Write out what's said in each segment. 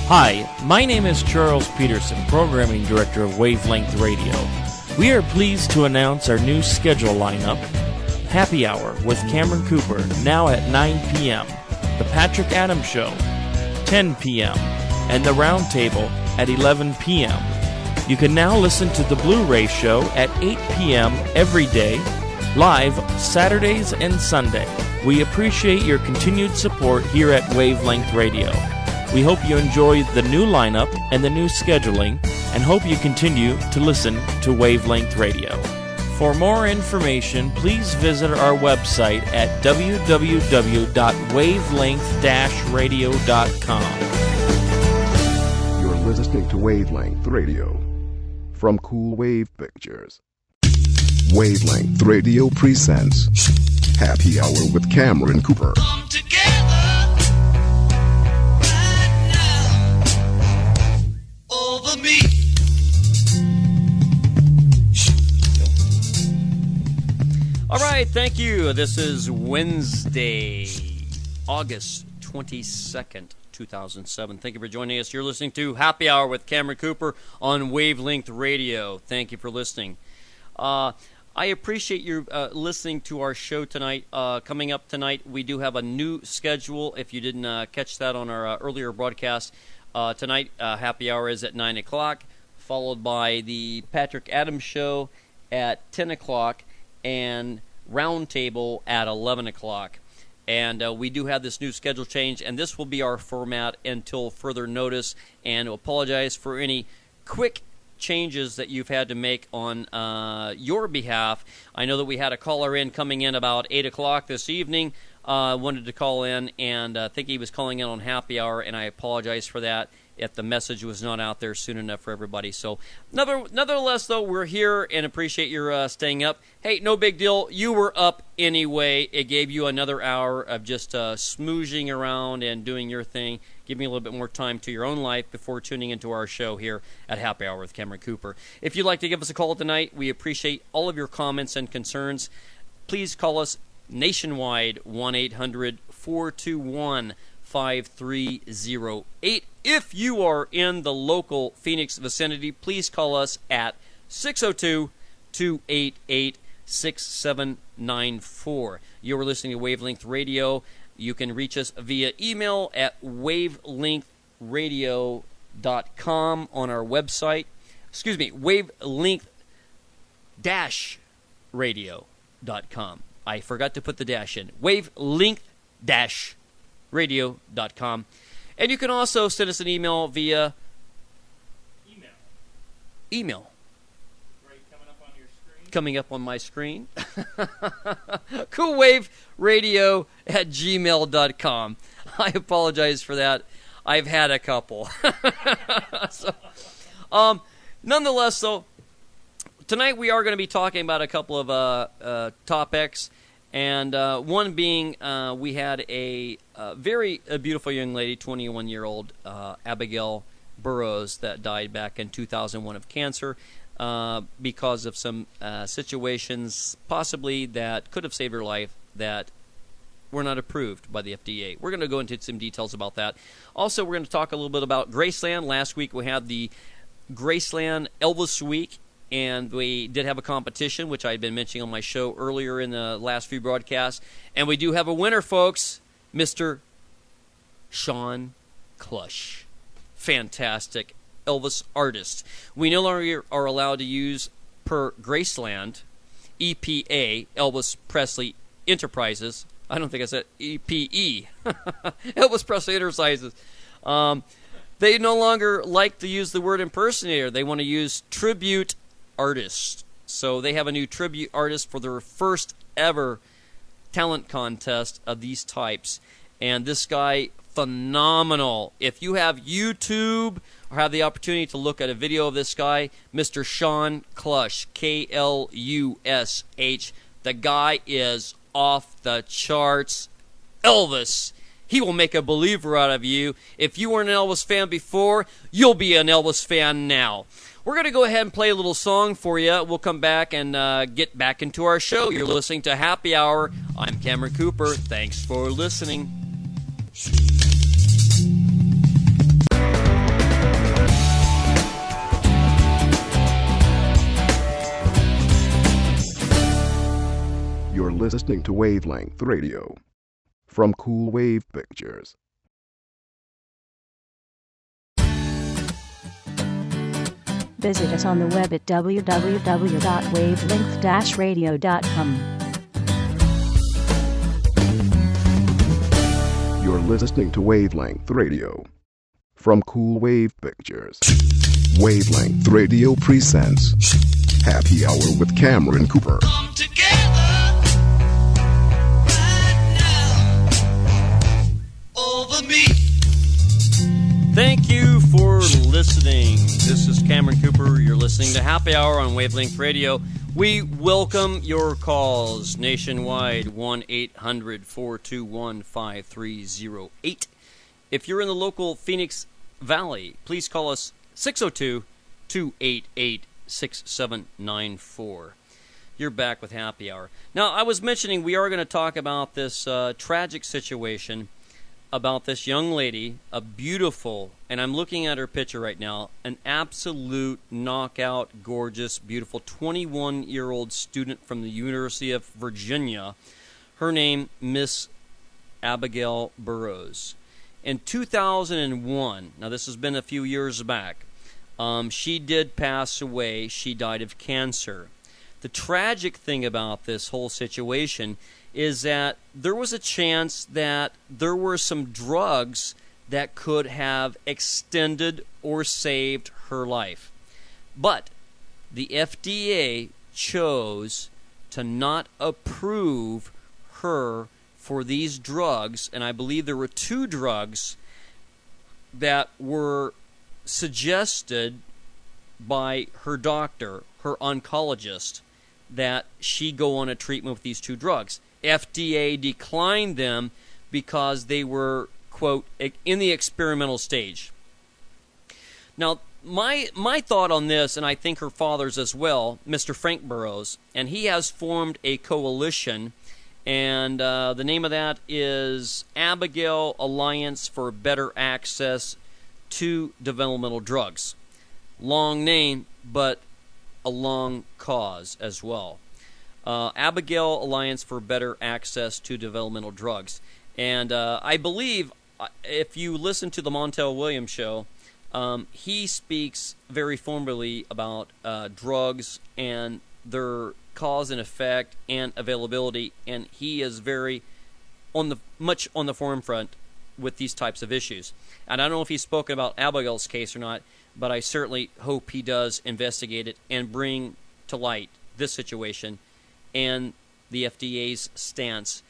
Hi, my name is Charles Peterson, Programming Director of Wavelength Radio. We are pleased to announce our new schedule lineup: Happy Hour with Cameron Cooper, now at 9 p.m., The Patrick Adams Show, 10 p.m., and The Roundtable at 11 p.m. You can now listen to the Blu-ray Show at 8 p.m. every day, live Saturdays and Sunday. We appreciate your continued support here at Wavelength Radio. We hope you enjoy the new lineup and the new scheduling, and hope you continue to listen to Wavelength Radio. For more information, please visit our website at www.wavelength-radio.com. You're listening to Wavelength Radio from Cool Wave Pictures. Wavelength Radio presents Happy Hour with Cameron Cooper. Come together right now over me. All right, thank you. This is Wednesday, August 22nd, 2007. Thank you for joining us. You're listening to Happy Hour with Cameron Cooper on Wavelength Radio. Thank you for listening. I appreciate you listening to our show tonight. Coming up tonight, we do have a new schedule. If you didn't catch that on our earlier broadcast, tonight Happy Hour is at 9 o'clock, followed by the Patrick Adams Show at 10 o'clock, and Roundtable at 11 o'clock. And we do have this new schedule change, and this will be our format until further notice. And apologize for any quick changes that you've had to make on your behalf. I know that we had a caller in coming in about 8 o'clock this evening, wanted to call in, and I think he was calling in on Happy Hour, and I apologize for that if the message was not out there soon enough for everybody. So nonetheless, though, we're here and appreciate your staying up. Hey, no big deal. You were up anyway. It gave you another hour of just smoozing around and doing your thing, giving you a little bit more time to your own life before tuning into our show here at Happy Hour with Cameron Cooper. If you'd like to give us a call tonight, we appreciate all of your comments and concerns. Please call us nationwide, 1-800-421-5308. If you are in the local Phoenix vicinity, please call us at 602-288-6794. You're listening to Wavelength Radio. You can reach us via email at wavelengthradio.com on our website. Excuse me, wavelength-radio.com. I forgot to put the dash in. wavelength-radio.com. And you can also send us an email via email. Right, coming up on your screen. Coming up on my screen. coolwaveradio@gmail.com. I apologize for that. I've had a couple. So, nonetheless, though, tonight we are going to be talking about a couple of topics. And one being, we had a very beautiful young lady, 21-year-old Abigail Burroughs, that died back in 2001 of cancer because of some situations possibly that could have saved her life that were not approved by the FDA. We're going to go into some details about that. Also, we're going to talk a little bit about Graceland. Last week we had the Graceland Elvis Week. And we did have a competition, which I had been mentioning on my show earlier in the last few broadcasts. And we do have a winner, folks, Mr. Sean Clush. Fantastic Elvis artist. We no longer are allowed to use, per Graceland, EPA, Elvis Presley Enterprises. I don't think I said EPE. Elvis Presley Enterprises. They no longer like to use the word impersonator. They want to use tribute artist. So they have a new tribute artist for their first ever talent contest of these types. And this guy, phenomenal. If you have YouTube or have the opportunity to look at a video of this guy, Mr. Sean Clush, K-L-U-S-H, the guy is off the charts. Elvis. He will make a believer out of you. If you weren't an Elvis fan before, you'll be an Elvis fan now. We're going to go ahead and play a little song for you. We'll come back and get back into our show. You're listening to Happy Hour. I'm Cameron Cooper. Thanks for listening. listening to Wavelength Radio from Cool Wave Pictures. Visit us on the web at www.wavelength-radio.com. You're listening to Wavelength Radio from Cool Wave Pictures. Wavelength Radio presents Happy Hour with Cameron Cooper. Come together right now over me. Thank you for listening. This is Cameron Cooper. You're listening to Happy Hour on Wavelength Radio. We welcome your calls nationwide, 1-800-421-5308. If you're in the local Phoenix Valley, please call us 602-288-6794. You're back with Happy Hour. Now, I was mentioning we are going to talk about this tragic situation about this young lady, a beautiful, and I'm looking at her picture right now, an absolute knockout, gorgeous, beautiful 21-year-old student from the University of Virginia. Her name, Miss Abigail Burroughs. In 2001, now this has been a few years back, she did pass away. She died of cancer. The tragic thing about this whole situation is that there was a chance that there were some drugs that could have extended or saved her life. But the FDA chose to not approve her for these drugs, and I believe there were 2 drugs that were suggested by her doctor, her oncologist, that she go on a treatment with these 2 drugs. FDA declined them because they were, quote, in the experimental stage. Now, my thought on this, and I think her father's as well, Mr. Frank Burroughs, and he has formed a coalition, and the name of that is Abigail Alliance for Better Access to Developmental Drugs. Long name, but a long cause as well. Abigail Alliance for Better Access to Developmental Drugs. And I believe, if you listen to the Montel Williams show, he speaks very formally about drugs and their cause and effect and availability, and he is very much on the forefront with these types of issues. And I don't know if he's spoken about Abigail's case or not, but I certainly hope he does investigate it and bring to light this situation and the FDA's stance,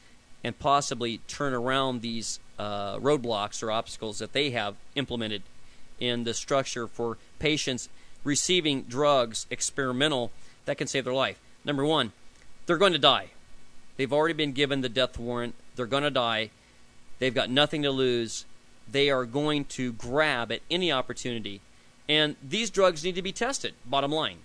and possibly turn around these roadblocks or obstacles that they have implemented in the structure for patients receiving drugs, experimental, that can save their life. Number one, they're going to die. They've already been given the death warrant. They're going to die. They've got nothing to lose. They are going to grab at any opportunity. And these drugs need to be tested, bottom line.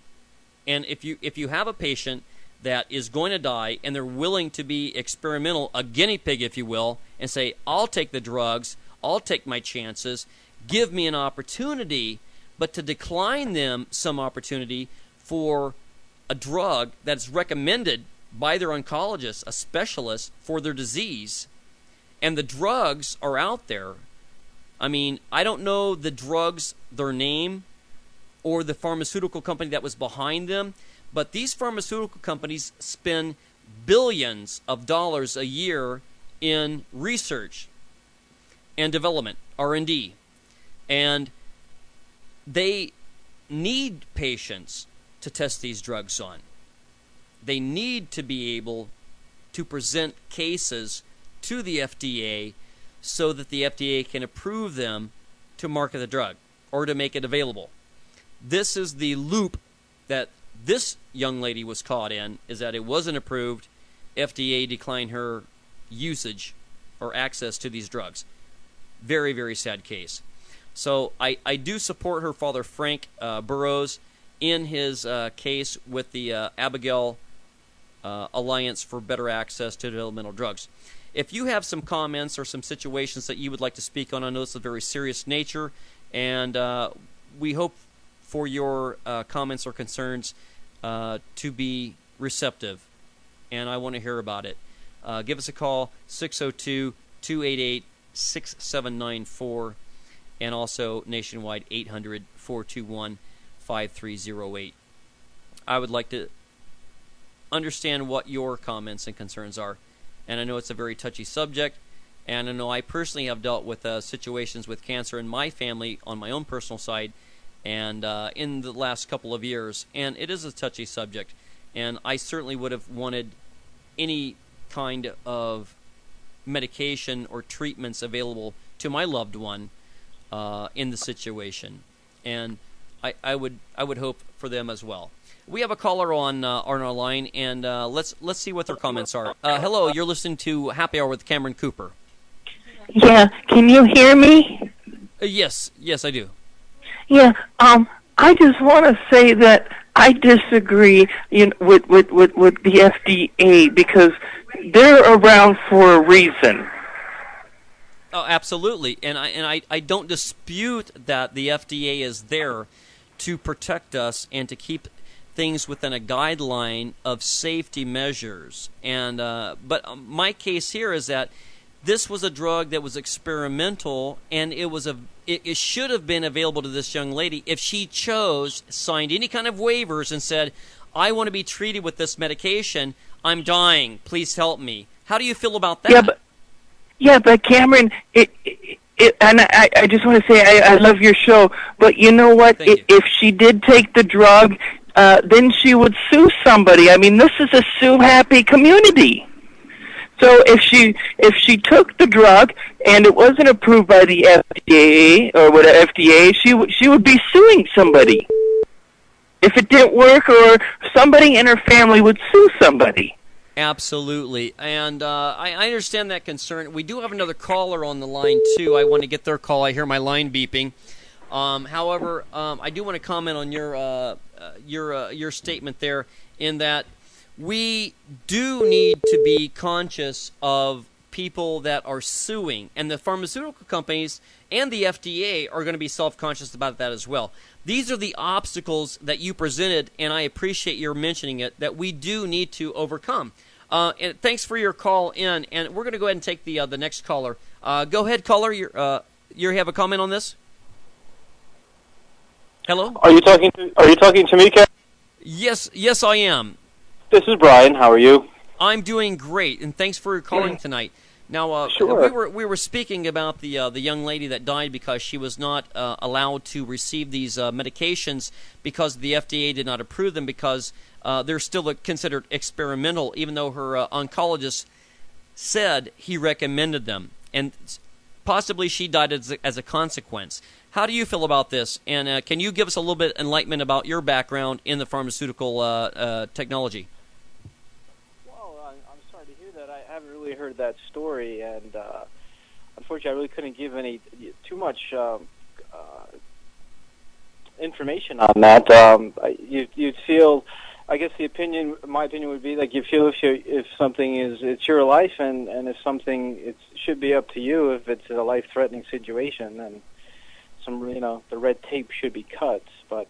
And if you have a patient that is going to die and they're willing to be experimental, a guinea pig, if you will, and say, I'll take the drugs, I'll take my chances, give me an opportunity, but to decline them some opportunity for a drug that's recommended by their oncologist, a specialist, for their disease, and the drugs are out there. I mean, I don't know the drugs, their name, or the pharmaceutical company that was behind them, but these pharmaceutical companies spend billions of dollars a year in research and development, R&D. And they need patients to test these drugs on. They need to be able to present cases to the FDA so that the FDA can approve them to market the drug or to make it available. This is the loop that this young lady was caught in, is that it wasn't approved. FDA declined her usage or access to these drugs. Very, very sad case. So I do support her father, Frank Burroughs, in his case with the Abigail Alliance for Better Access to Developmental Drugs. If you have some comments or some situations that you would like to speak on, I know it's a very serious nature, and we hope for your comments or concerns to be receptive, and I want to hear about it. give us a call, 602-288-6794, and also nationwide, 800-421-5308. I would like to understand what your comments and concerns are. And I know it's a very touchy subject, and I know I personally have dealt with situations with cancer in my family on my own personal side, and in the last couple of years, and it is a touchy subject, and I certainly would have wanted any kind of medication or treatments available to my loved one in the situation, and I would hope for them as well. We have a caller on our line, and let's see what their comments are. Hello, you're listening to Happy Hour with Cameron Cooper. Yeah, can you hear me? Yes, I do. Yeah, I just want to say that I disagree with the FDA because they're around for a reason. Oh, absolutely, and I don't dispute that the FDA is there to protect us and to keep things within a guideline of safety measures. And but my case here is that this was a drug that was experimental, and it should have been available to this young lady if she chose, signed any kind of waivers and said, I want to be treated with this medication. I'm dying. Please help me. How do you feel about that? Yeah, but Cameron, and I just want to say I love your show, but you know what? If she did take the drug, then she would sue somebody. I mean, this is a sue-happy community. So if she took the drug and it wasn't approved by the FDA or FDA, she would be suing somebody. If it didn't work, or somebody in her family would sue somebody. Absolutely, and I understand that concern. We do have another caller on the line too. I want to get their call. I hear my line beeping. However, I do want to comment on your statement there, in that we do need to be conscious of people that are suing, and the pharmaceutical companies and the FDA are going to be self-conscious about that as well. These are the obstacles that you presented, and I appreciate your mentioning it, that we do need to overcome. And thanks for your call in, and we're going to go ahead and take the next caller. Go ahead, caller. You have a comment on this? Hello? Are you talking to me, Ken? Yes, I am. This is Brian. How are you? I'm doing great, and thanks for calling tonight. Now, sure. we were speaking about the young lady that died because she was not allowed to receive these medications because the FDA did not approve them, because they're still considered experimental, even though her oncologist said he recommended them, and possibly she died as a consequence. How do you feel about this? And can you give us a little bit of enlightenment about your background in the pharmaceutical technology? I'm sorry to hear that. I haven't really heard that story, and unfortunately, I really couldn't give too much information on that. You'd feel, I guess my opinion would be like you feel if something it's your life, and if something it should be up to you. If it's a life-threatening situation, then the red tape should be cut. But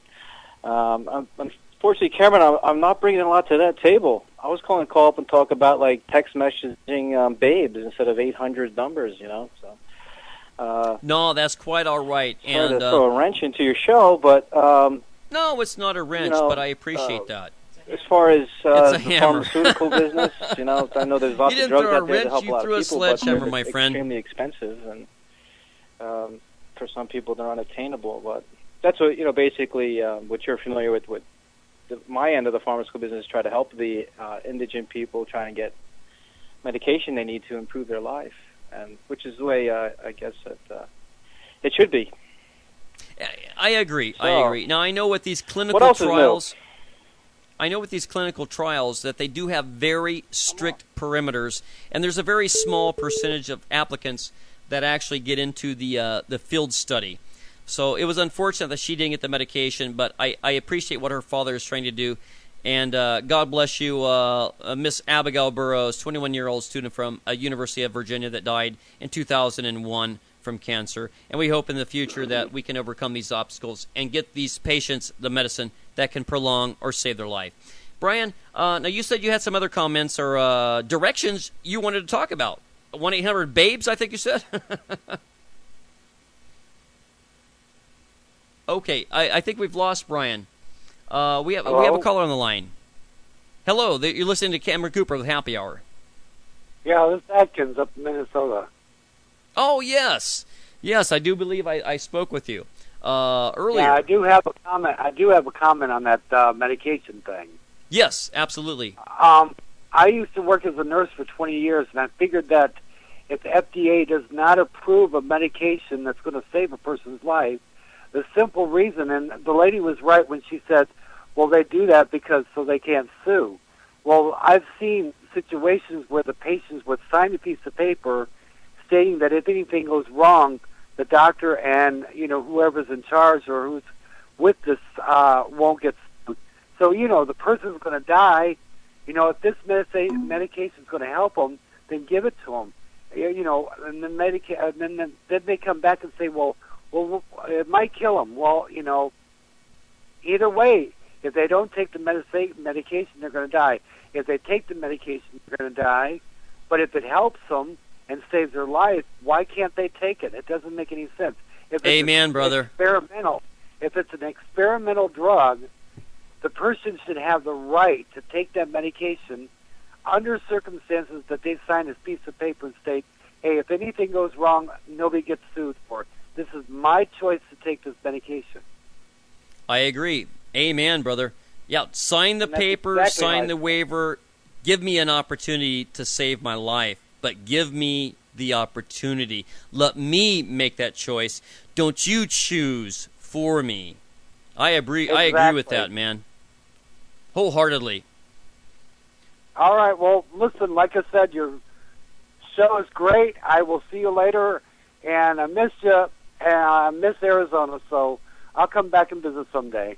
unfortunately, Cameron, I'm not bringing a lot to that table. I was calling to call up and talk about like text messaging babes instead of 800 numbers, So no, that's quite all right. Trying to throw a wrench into your show, but no, it's not a wrench, but I appreciate that. As far as the hammer. Pharmaceutical business, I know there's lots of drugs out there to help a lot of people, sledgehammer, but my they're friend. extremely expensive, and for some people they're unattainable. But that's what basically what you're familiar with. My end of the pharmaceutical business, try to help the indigent people trying to get medication they need to improve their life, and which is the way I guess that it should be. I agree. So, I agree. Now I know with these clinical trials. I know with these clinical trials that they do have very strict perimeters, and there's a very small percentage of applicants that actually get into the field study. So it was unfortunate that she didn't get the medication, but I appreciate what her father is trying to do. And God bless you, Miss Abigail Burroughs, 21-year-old student from University of Virginia that died in 2001 from cancer. And we hope in the future that we can overcome these obstacles and get these patients the medicine that can prolong or save their life. Brian, now you said you had some other comments or directions you wanted to talk about. 1-800-BABES, I think you said? Okay, I think we've lost Brian. We have a caller on the line. Hello, you're listening to Cameron Cooper with Happy Hour. Yeah, this is Atkins up in Minnesota. Oh, yes. Yes, I do believe I spoke with you earlier. Yeah, I do have a comment. I do have a comment on that medication thing. Yes, absolutely. I used to work as a nurse for 20 years, and I figured that if the FDA does not approve a medication that's going to save a person's life, the simple reason, and the lady was right when she said, well, they do that because so they can't sue. Well, I've seen situations where the patients would sign a piece of paper stating that if anything goes wrong, the doctor and, whoever's in charge or who's with this won't get sued. So, the person's going to die. If this medication is going to help them, then give it to them. And then then they come back and say, well, it might kill them. Well, either way, if they don't take the medication, they're going to die. If they take the medication, they're going to die. But if it helps them and saves their life, why can't they take it? It doesn't make any sense. Amen, brother. If it's an experimental drug, the person should have the right to take that medication under circumstances that they sign this piece of paper and state, hey, if anything goes wrong, nobody gets sued for it. This is my choice to take this medication. I agree. Amen, brother. Yeah, sign the paper, exactly sign right. the waiver. Give me an opportunity to save my life, but give me the opportunity. Let me make that choice. Don't you choose for me. I agree. Exactly. I agree with that, man. Wholeheartedly. All right. Well, listen, like I said, your show is great. I will see you later. And I missed you, and I miss Arizona, so I'll come back and visit someday.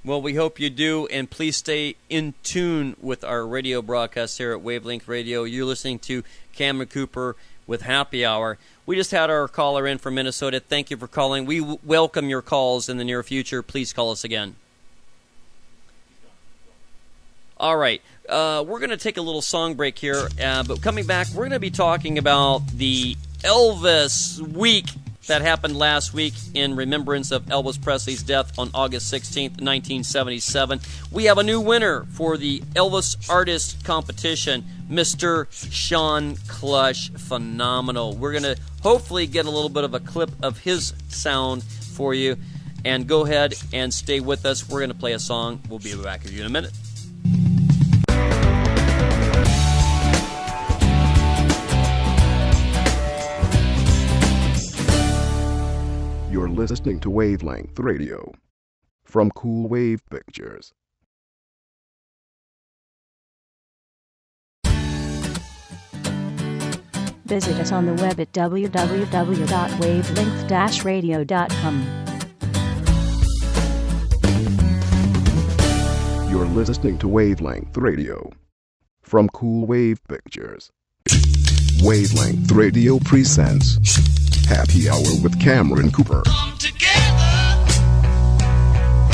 Well, we hope you do, and please stay in tune with our radio broadcast here at Wavelength Radio. You're listening to Cameron Cooper with Happy Hour. We just had our caller in from Minnesota. Thank you for calling. We welcome your calls in the near future. Please call us again. All right. We're going to take a little song break here, but coming back, we're going to be talking about the Elvis week that happened last week in remembrance of Elvis Presley's death on August 16th, 1977. We have a new winner for the Elvis Artist Competition, Mr. Sean Clush. Phenomenal. We're going to hopefully get a little bit of a clip of his sound for you. And go ahead and stay with us. We're going to play a song. We'll be back with you in a minute. You're listening to Wavelength Radio from Cool Wave Pictures. Visit us on the web at www.wavelength-radio.com. You're listening to Wavelength Radio from Cool Wave Pictures. Wavelength Radio presents Happy Hour with Cameron Cooper. Come together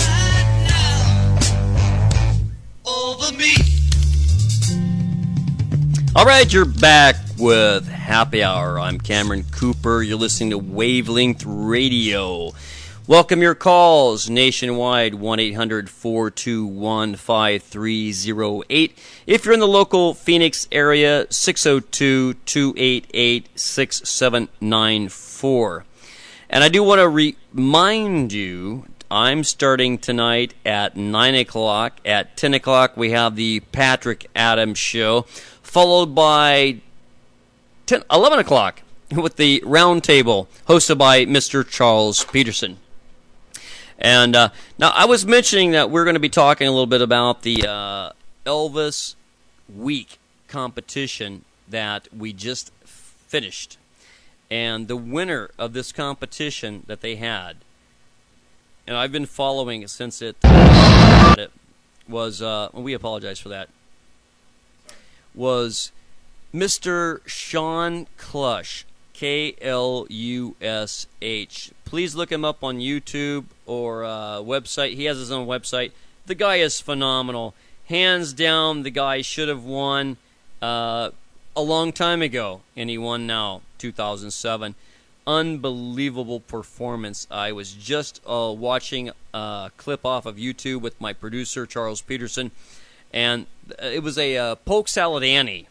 right now over me. All right, you're back with Happy Hour. I'm Cameron Cooper. You're listening to Wavelength Radio. Welcome your calls nationwide, 1-800-421-5308. If you're in the local Phoenix area, 602-288-6794. And I do want to remind you, I'm starting tonight at 9 o'clock. At 10 o'clock, we have the Patrick Adams Show, followed by 11 o'clock with the Roundtable, hosted by Mr. Charles Peterson. And now I was mentioning that we're going to be talking a little bit about the Elvis Week competition that we just finished. And the winner of this competition that they had, and I've been following it since it was, we apologize for that, was Mr. Sean Clush, K-L-U-S-H. Please look him up on YouTube or website. He has his own website. The guy is phenomenal. hands down, the guy should have won a long time ago, and he won now, 2007. Unbelievable performance. I was just watching a clip off of YouTube with my producer, Charles Peterson, and it was a Polk Salad Annie.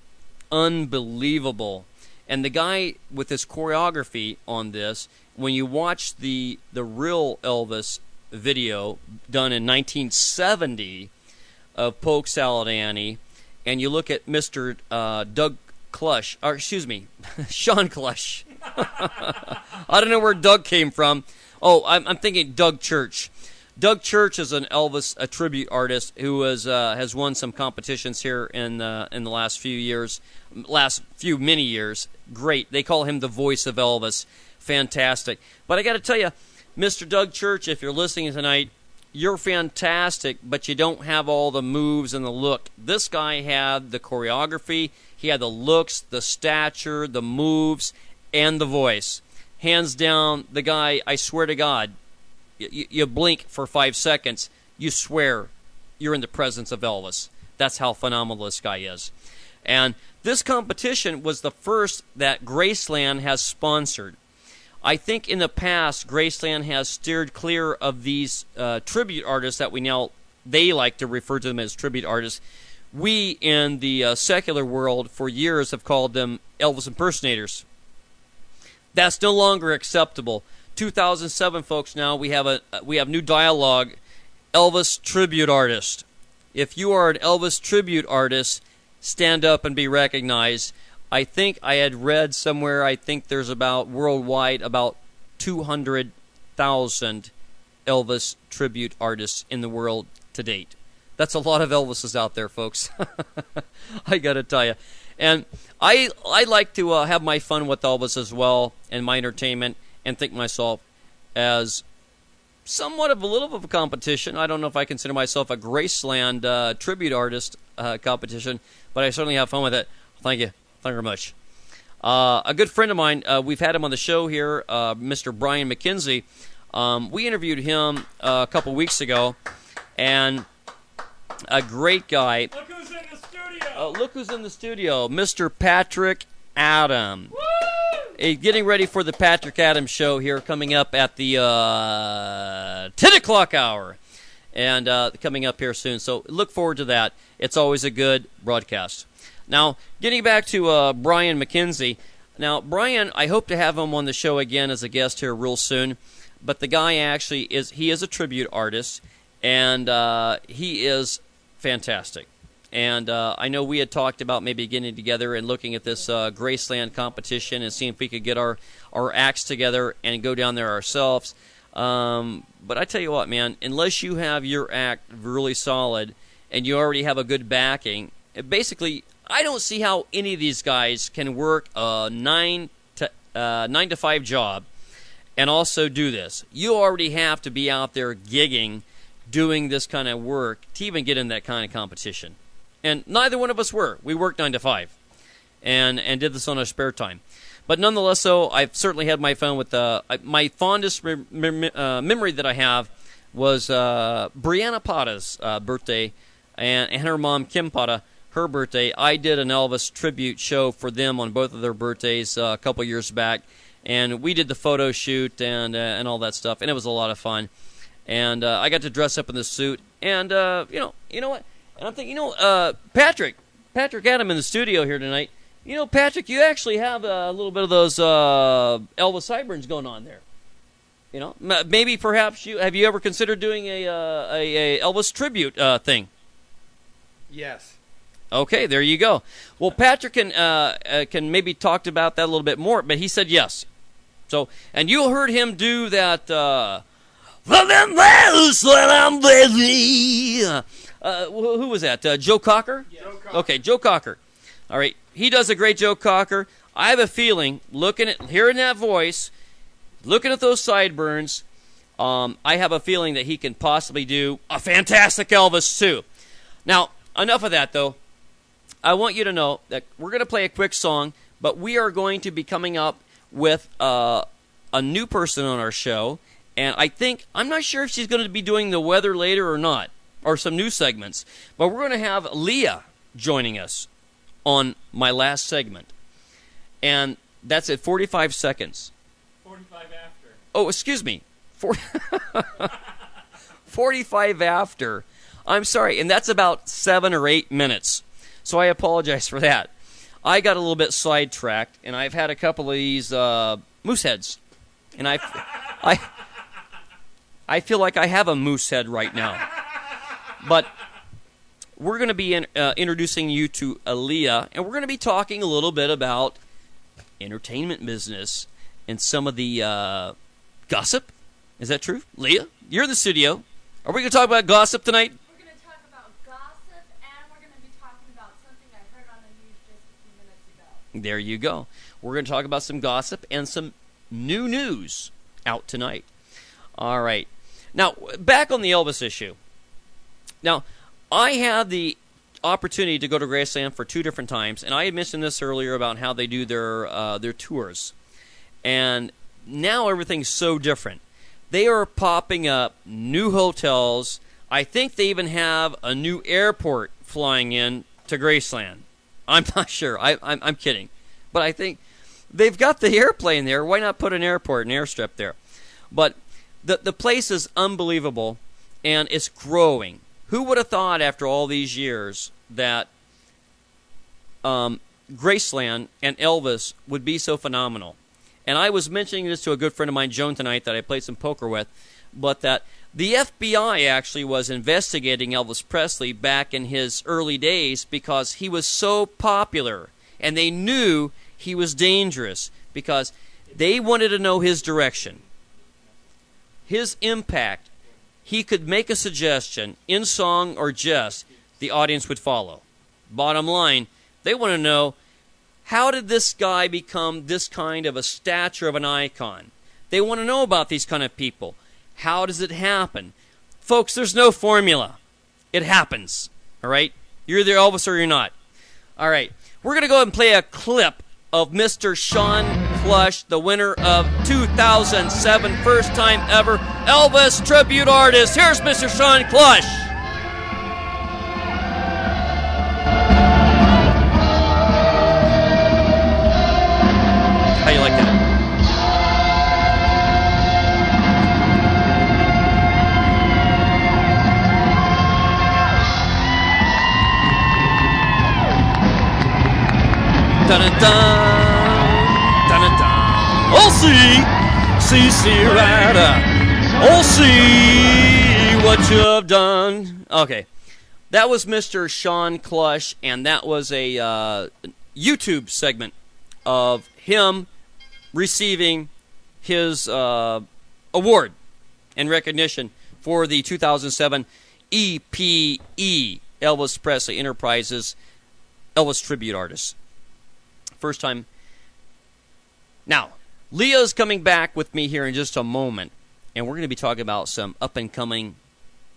Unbelievable. And the guy with his choreography on this, when you watch the real Elvis video done in 1970 of Polk Salad Annie, and you look at Mr. Doug Clush, or excuse me, Sean Clush. I don't know where Doug came from. Oh, I'm thinking Doug Church. Doug Church is an a tribute artist who has won some competitions here in the last few many years. Great. They call him the voice of Elvis. Fantastic. But I got to tell you, Mr. Doug Church, if you're listening tonight, you're fantastic, but you don't have all the moves and the look. This guy had the choreography, he had the looks, the stature, the moves, and the voice. Hands down, the guy, I swear to God, you blink for 5 seconds, you swear you're in the presence of Elvis. That's how phenomenal this guy is. And this competition was the first that Graceland has sponsored. I think in the past, Graceland has steered clear of these tribute artists that they like to refer to them as tribute artists. We, in the secular world, for years have called them Elvis impersonators. That's no longer acceptable. 2007, folks, now we have new dialogue, Elvis tribute artist. If you are an Elvis tribute artist, stand up and be recognized. I think I had read somewhere, I think there's worldwide about 200,000 Elvis tribute artists in the world to date. That's a lot of Elvises out there, folks. I got to tell you. And I like to have my fun with Elvis as well, and my entertainment, and think myself as somewhat of a little bit of a competition. I don't know if I consider myself a Graceland tribute artist competition, but I certainly have fun with it. Thank you. Thank you very much. A good friend of mine, we've had him on the show here, Mr. Brian McKenzie. We interviewed him a couple weeks ago, and a great guy. Look who's in the studio! Look who's in the studio, Mr. Patrick Adam. Getting ready for the Patrick Adams show here, coming up at the 10 o'clock hour, and coming up here soon. So look forward to that. It's always a good broadcast. Now, getting back to Brian McKenzie. Now, Brian, I hope to have him on the show again as a guest here real soon. But the guy actually is a tribute artist, and he is fantastic. And I know we had talked about maybe getting together and looking at this Graceland competition and seeing if we could get our acts together and go down there ourselves. But I tell you what, man, unless you have your act really solid and you already have a good backing, basically, I don't see how any of these guys can work a 9 to 5 job and also do this. You already have to be out there gigging, doing this kind of work to even get in that kind of competition. And neither one of us were. We worked 9 to 5 and did this on our spare time. But nonetheless, so I've certainly had my fun with my fondest memory that I have was Brianna Pata's birthday and her mom, Kim Pata, her birthday. I did an Elvis tribute show for them on both of their birthdays a couple years back, and we did the photo shoot and all that stuff, and it was a lot of fun. And I got to dress up in the suit, and you know what? And I'm thinking, Patrick Adam in the studio here tonight. Patrick, you actually have a little bit of those Elvis sideburns going on there. Maybe perhaps have you ever considered doing a Elvis tribute thing? Yes. Okay, there you go. Well, Patrick can maybe talk about that a little bit more, but he said yes. So, and you heard him do that. Who was that? Joe Cocker? Yes. Joe Cocker. Okay, Joe Cocker. All right, he does a great Joe Cocker. I have a feeling, hearing that voice, looking at those sideburns, I have a feeling that he can possibly do a fantastic Elvis too. Now, enough of that though. I want you to know that we're going to play a quick song, but we are going to be coming up with a new person on our show, and I'm not sure if she's going to be doing the weather later or not. or some new segments. But we're going to have Leah joining us on my last segment. And that's at 45 seconds. 45 after. Oh, excuse me. 45 after. I'm sorry. And that's about 7 or 8 minutes. So I apologize for that. I got a little bit sidetracked, and I've had a couple of these moose heads. And I feel like I have a moose head right now. But we're going to be introducing you to Leah, and we're going to be talking a little bit about entertainment business and some of the gossip. Is that true? Leah, you're in the studio. Are we going to talk about gossip tonight? We're going to talk about gossip, and we're going to be talking about something I heard on the news just a few minutes ago. There you go. We're going to talk about some gossip and some new news out tonight. All right. Now, back on the Elvis issue. Now, I had the opportunity to go to Graceland for 2 different times, and I had mentioned this earlier about how they do their tours. And now everything's so different. They are popping up new hotels. I think they even have a new airport flying in to Graceland. I'm not sure. I'm kidding. But I think they've got the airplane there. Why not put an airport, an airstrip there? But the place is unbelievable, and it's growing. Who would have thought after all these years that Graceland and Elvis would be so phenomenal? And I was mentioning this to a good friend of mine, Joan, tonight, that I played some poker with, but that the FBI actually was investigating Elvis Presley back in his early days because he was so popular, and they knew he was dangerous because they wanted to know his direction, his impact. He could make a suggestion in song or jest, the audience would follow. Bottom line, they want to know, how did this guy become this kind of a stature of an icon? They want to know about these kind of people. How does it happen? Folks, there's no formula. It happens. All right? You're either Elvis or you're not. All right. We're going to go ahead and play a clip of Mr. Sean Plush, the winner of 2007, first time ever Elvis tribute artist. Here's Mr. Sean Plush. How you like that? Dun-dun-dun, dun-dun-dun. Oh, see rider. Oh, see what you've done. Okay, that was Mr. Sean Plush, and that was a YouTube segment of him receiving his award and recognition for the 2007 EPE, Elvis Presley Enterprises Elvis Tribute Artist. First time. Now, Leah's coming back with me here in just a moment, and we're going to be talking about some up-and-coming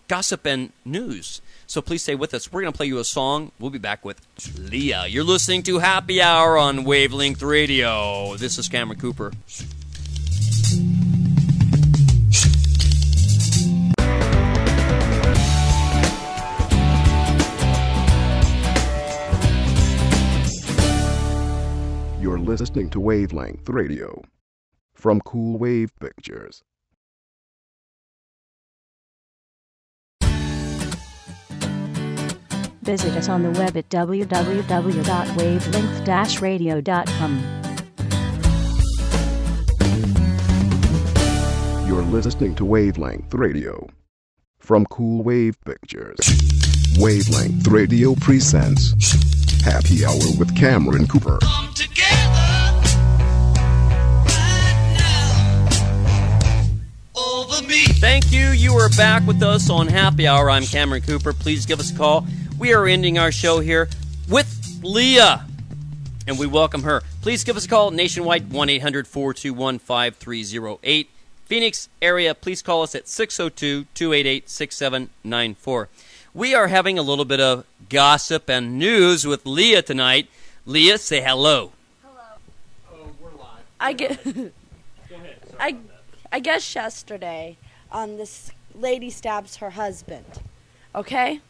gossip and news. So please stay with us. We're going to play you a song. We'll be back with Leah. You're listening to Happy Hour on Wavelength Radio. This is Cameron Cooper. You're listening to Wavelength Radio from Cool Wave Pictures. Visit us on the web at www.wavelength-radio.com. You're listening to Wavelength Radio from Cool Wave Pictures. Wavelength Radio presents Happy Hour with Cameron Cooper. Come together right now over me. Thank you. You are back with us on Happy Hour. I'm Cameron Cooper. Please give us a call. We are ending our show here with Leah, and we welcome her. Please give us a call nationwide, 1-800-421-5308. Phoenix area, please call us at 602-288-6794. We are having a little bit of gossip and news with Leah tonight. Leah, say hello. Hello. Oh, we're live. I get. Go ahead. Sorry I guess yesterday, this lady stabs her husband. Okay?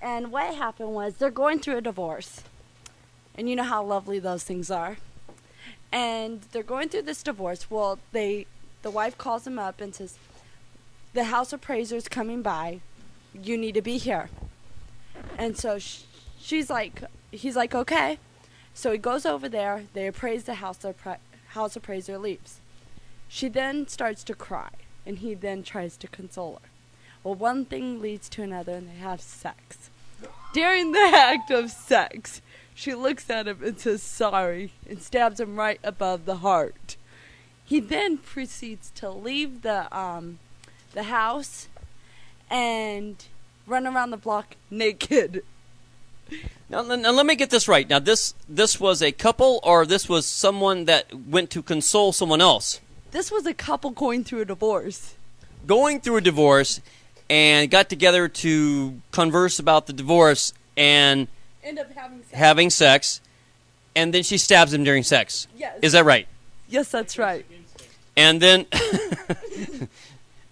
And what happened was they're going through a divorce. And you know how lovely those things are. And they're going through this divorce. Well, the wife calls him up and says, the house appraiser's coming by. You need to be here. And so he's like, okay. So he goes over there. They appraise the house. The house appraiser leaves. She then starts to cry. And he then tries to console her. Well, one thing leads to another, and they have sex. During the act of sex, she looks at him and says sorry and stabs him right above the heart. He then proceeds to leave the house and run around the block naked. Now let me get this right. Now, this was a couple, or this was someone that went to console someone else? This was a couple going through a divorce. Going through a divorce and got together to converse about the divorce and end up having sex, and then she stabs him during sex. Yes. Is that right? Yes, that's right. And then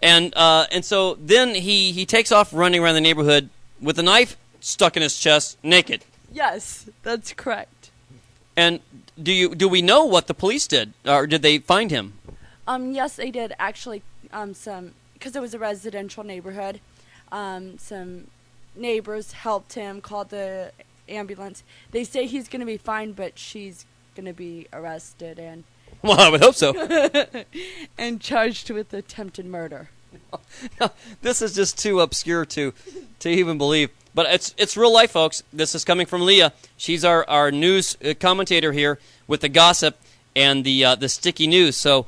and so then he takes off running around the neighborhood with a knife stuck in his chest, naked. Yes, that's correct. And do we know what the police did, or did they find him? Yes, they did actually. Because it was a residential neighborhood. Some neighbors helped him, called the ambulance. They say he's going to be fine, but she's going to be arrested and well, I would hope so. and charged with attempted murder. No, this is just too obscure to even believe. But it's real life, folks. This is coming from Leah. She's our news commentator here with the gossip and the sticky news. So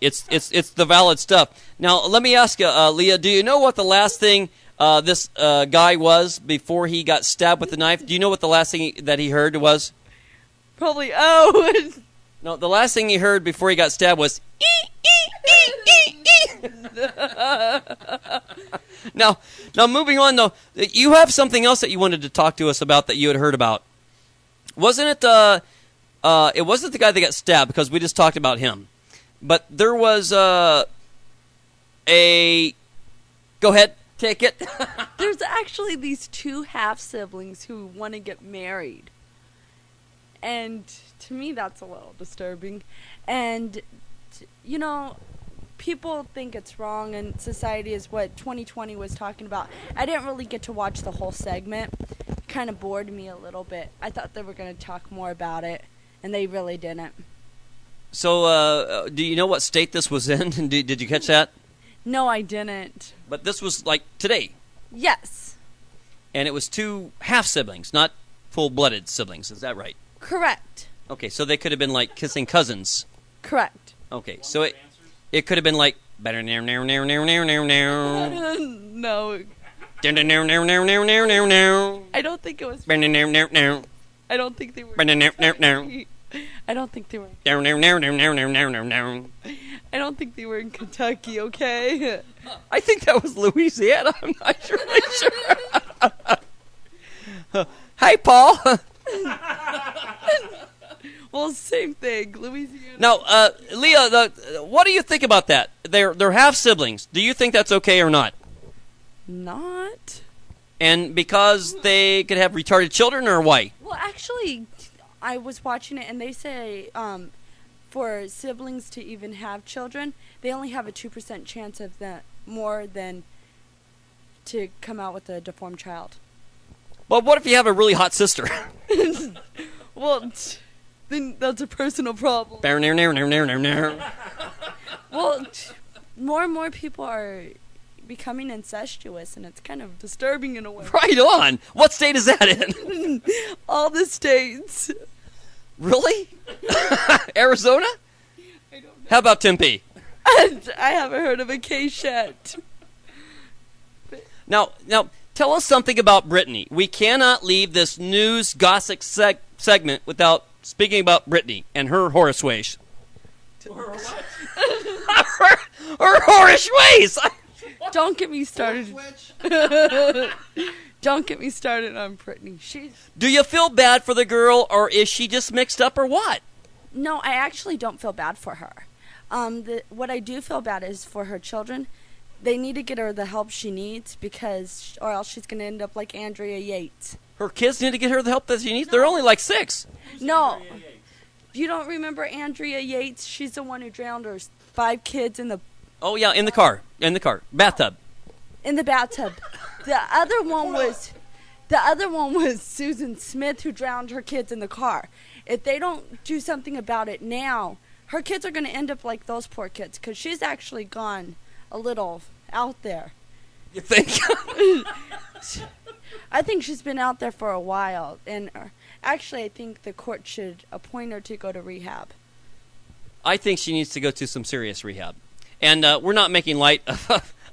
it's the valid stuff. Now let me ask you, Leah. Do you know what the last thing this guy was before he got stabbed with the knife? Do you know what the last thing that he heard was? Probably No, the last thing he heard before he got stabbed was Now moving on though, you have something else that you wanted to talk to us about that you had heard about. Wasn't it it wasn't the guy that got stabbed, because we just talked about him. But there was go ahead, take it. There's actually these two half-siblings who want to get married. And to me, that's a little disturbing. And, you know, people think it's wrong, and society is what 2020 was talking about. I didn't really get to watch the whole segment. It kind of bored me a little bit. I thought they were going to talk more about it, and they really didn't. So, do you know what state this was in? Did you catch that? No, I didn't. But this was like today. Yes. And it was two half-siblings, not full-blooded siblings. Is that right? Correct. Okay, so they could have been like kissing cousins. Correct. Okay, so it could have been like better now. No. I don't think it was. I don't think they were. I don't think they were. I don't think they were in Kentucky, okay? I think that was Louisiana. I'm not really sure. Hi, Paul. Well, same thing, Louisiana. Now, Leah, what do you think about that? They're half siblings. Do you think that's okay or not? Not. And because they could have retarded children, or why? Well, actually, I was watching it, and they say for siblings to even have children, they only have a 2% chance of that more than to come out with a deformed child. Well, what if you have a really hot sister? Well, then that's a personal problem. Well, more and more people are becoming incestuous, and it's kind of disturbing in a way. Right on. What state is that in? All the states. Really? Arizona? I don't know. How about Tempe? I haven't heard of a case yet. Now, tell us something about Brittany. We cannot leave this news gossip segment without speaking about Brittany and her Horace ways. her Horace ways! Don't get me started. Don't get me started on Brittany. Do you feel bad for the girl, or is she just mixed up, or what? No, I actually don't feel bad for her. What I do feel bad is for her children. they need to get her the help she needs or else she's going to end up like Andrea Yates. Her kids need to get her the help that she needs? They're only like 6. No. You don't remember Andrea Yates? She's the one who drowned her 5 kids in the... Oh, yeah, in the car. Bathtub. In the bathtub. The other one was Susan Smith, who drowned her kids in the car. If they don't do something about it now, her kids are going to end up like those poor kids, because she's actually gone a little out there. You think? I think she's been out there for a while, and actually I think the court should appoint her to go to rehab. I think she needs to go to some serious rehab. And we're not making light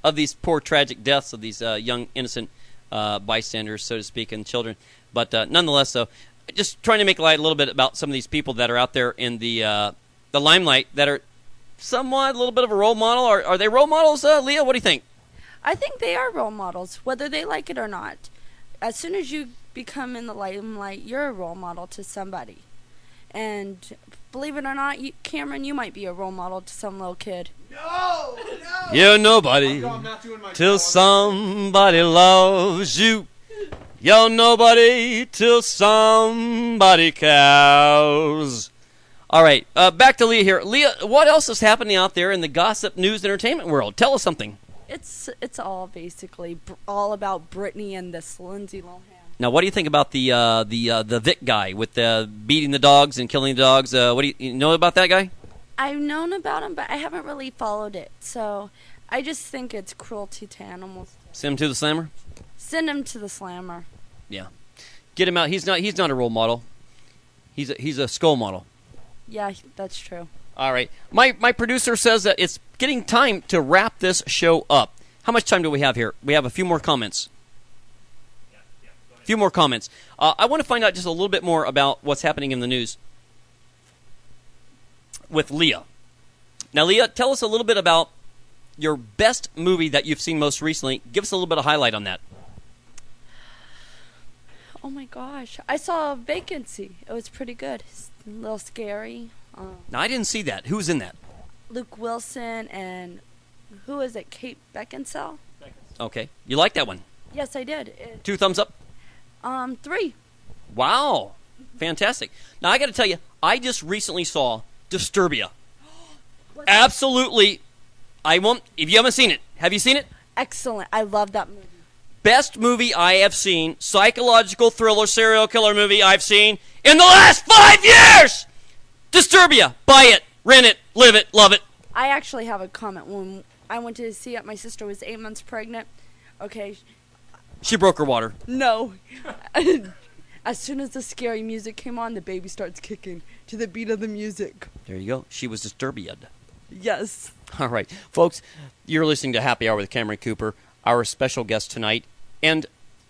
of these poor tragic deaths of these young innocent bystanders, so to speak, and children. But nonetheless, though, just trying to make light a little bit about some of these people that are out there in the limelight that are somewhat a little bit of a role model. Are they role models, Leah? What do you think? I think they are role models, whether they like it or not. As soon as you become in the limelight, you're a role model to somebody. And believe it or not, Cameron, you might be a role model to some little kid. No! You're nobody till somebody loves you. You're nobody till somebody cares. All right, back to Leah here. Leah, what else is happening out there in the gossip, news, entertainment world? Tell us something. It's all basically all about Britney and this Lindsay Lohan. Now, what do you think about the Vic guy with beating the dogs and killing the dogs? What do you know about that guy? I've known about him, but I haven't really followed it. So I just think it's cruelty to animals. Send him to the slammer? Send him to the slammer. Yeah. Get him out. He's not a role model. He's a skull model. Yeah, that's true. All right. My producer says that it's getting time to wrap this show up. How much time do we have here? We have a few more comments. A few more comments. I want to find out just a little bit more about what's happening in the news with Leah. Now, Leah, tell us a little bit about your best movie that you've seen most recently. Give us a little bit of highlight on that. Oh my gosh. I saw Vacancy. It was pretty good. It's a little scary. Now, I didn't see that. Who's in that? Luke Wilson and who is it? Kate Beckinsale? Okay. You like that one? Yes, I did. 2 thumbs up? 3. Wow. Fantastic. Now, I got to tell you, I just recently saw Disturbia. Absolutely. If you haven't seen it, have you seen it? Excellent. I love that movie. Best movie I have seen, psychological thriller, serial killer movie I've seen in the last 5 years! Disturbia. Buy it, rent it, live it, love it. I actually have a comment. When I went to see it, my sister was 8 months pregnant. Okay. She broke her water. No. As soon as the scary music came on, the baby starts kicking to the beat of the music. There you go. She was Disturbia. Yes. All right. Folks, you're listening to Happy Hour with Cameron Cooper, our special guest tonight, and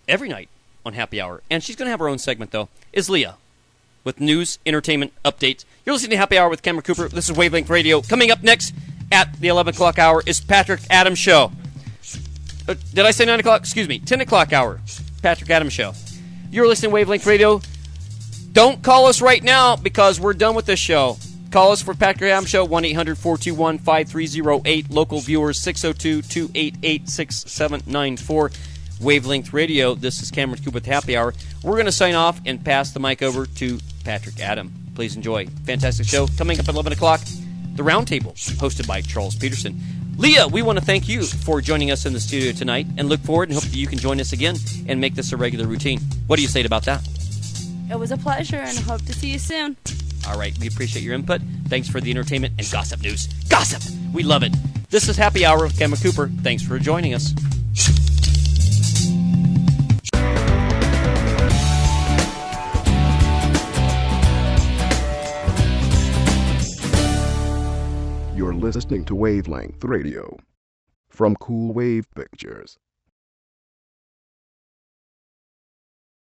every night on Happy Hour. And she's going to have her own segment, though, is Leah, with news, entertainment, updates. You're listening to Happy Hour with Cameron Cooper. This is Wavelength Radio. Coming up next at the 11 o'clock hour is Patrick Adams Show. Did I say 9 o'clock? Excuse me, 10 o'clock hour, Patrick Adams Show. You're listening to Wavelength Radio. Don't call us right now because we're done with this show. Call us for Patrick Adams Show, 1-800-421-5308. Local viewers, 602-288-6794. Wavelength Radio. This is Cameron Cooper with Happy Hour. We're going to sign off and pass the mic over to Patrick Adam. Please enjoy. Fantastic show. Coming up at 11 o'clock, The Roundtable, hosted by Charles Peterson. Leah, we want to thank you for joining us in the studio tonight and look forward and hope that you can join us again and make this a regular routine. What do you say about that? It was a pleasure and hope to see you soon. All right, we appreciate your input. Thanks for the entertainment and gossip news. Gossip! We love it. This is Happy Hour with Cameron Cooper. Thanks for joining us. You're listening to Wavelength Radio from Cool Wave Pictures.